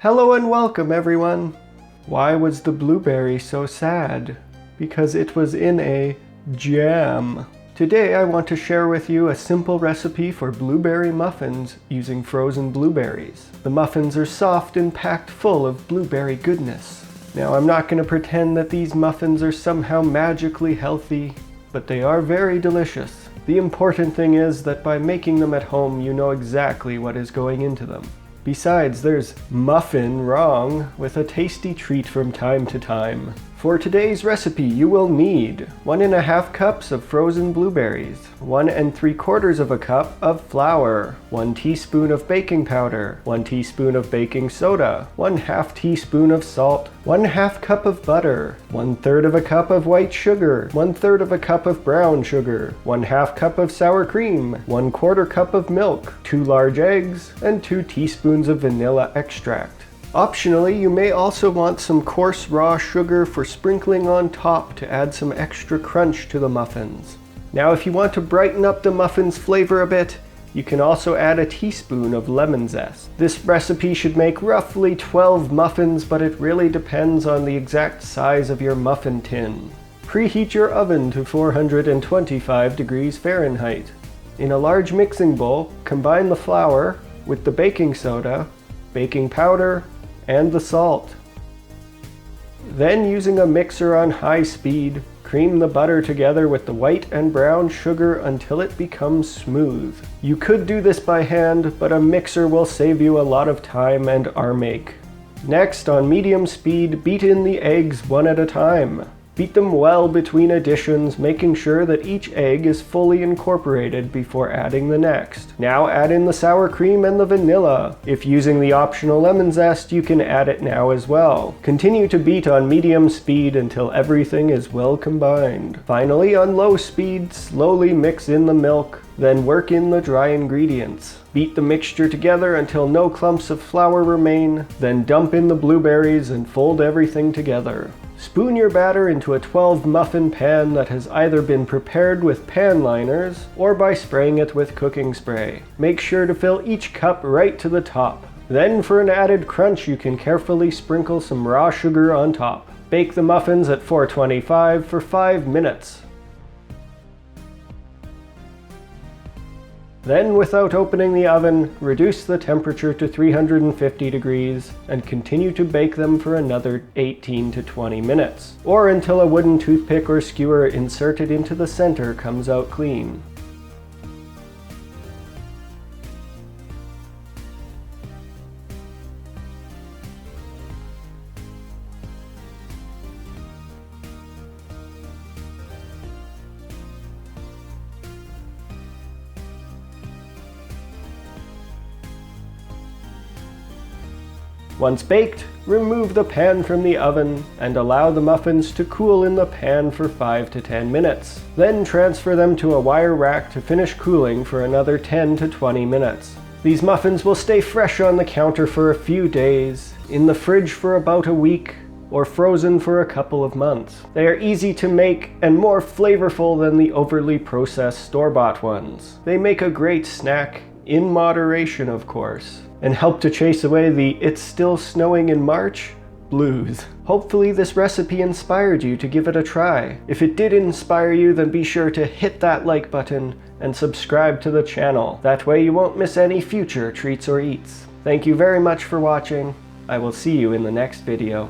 Hello and welcome everyone! Why was the blueberry so sad? Because it was in a jam. Today I want to share with you a simple recipe for blueberry muffins using frozen blueberries. The muffins are soft and packed full of blueberry goodness. Now I'm not going to pretend that these muffins are somehow magically healthy, but they are very delicious. The important thing is that by making them at home you know exactly what is going into them. Besides, there's muffin wrong with a tasty treat from time to time. For today's recipe, you will need 1½ cups of frozen blueberries, 1 3/4 cup of flour, 1 teaspoon of baking powder, 1 teaspoon of baking soda, 1/2 teaspoon of salt, 1/2 cup of butter, 1/3 cup of white sugar, 1/3 cup of brown sugar, 1/2 cup of sour cream, 1/4 cup of milk, 2 large eggs, and 2 teaspoons of vanilla extract. Optionally, you may also want some coarse raw sugar for sprinkling on top to add some extra crunch to the muffins. Now if you want to brighten up the muffins flavor a bit, you can also add a teaspoon of lemon zest. This recipe should make roughly 12 muffins, but it really depends on the exact size of your muffin tin. Preheat your oven to 425 degrees Fahrenheit. In a large mixing bowl, combine the flour with the baking soda, baking powder, and the salt. Then using a mixer on high speed, cream the butter together with the white and brown sugar until it becomes smooth. You could do this by hand, but a mixer will save you a lot of time and arm ache. Next, on medium speed, beat in the eggs one at a time. Beat them well between additions, making sure that each egg is fully incorporated before adding the next. Now add in the sour cream and the vanilla. If using the optional lemon zest, you can add it now as well. Continue to beat on medium speed until everything is well combined. Finally, on low speed, slowly mix in the milk, then work in the dry ingredients. Beat the mixture together until no clumps of flour remain, then dump in the blueberries and fold everything together. Spoon your batter into a 12 muffin pan that has either been prepared with pan liners or by spraying it with cooking spray. Make sure to fill each cup right to the top. Then for an added crunch, you can carefully sprinkle some raw sugar on top. Bake the muffins at 425 for 5 minutes. Then, without opening the oven, reduce the temperature to 350 degrees and continue to bake them for another 18 to 20 minutes, or until a wooden toothpick or skewer inserted into the center comes out clean. Once baked, remove the pan from the oven and allow the muffins to cool in the pan for 5 to 10 minutes. Then transfer them to a wire rack to finish cooling for another 10 to 20 minutes. These muffins will stay fresh on the counter for a few days, in the fridge for about a week, or frozen for a couple of months. They are easy to make and more flavorful than the overly processed store-bought ones. They make a great snack, in moderation of course, and help to chase away the "it's still snowing in March" blues. Hopefully this recipe inspired you to give it a try. If it did inspire you, then be sure to hit that like button and subscribe to the channel. That way you won't miss any future treats or eats. Thank you very much for watching. I will see you in the next video.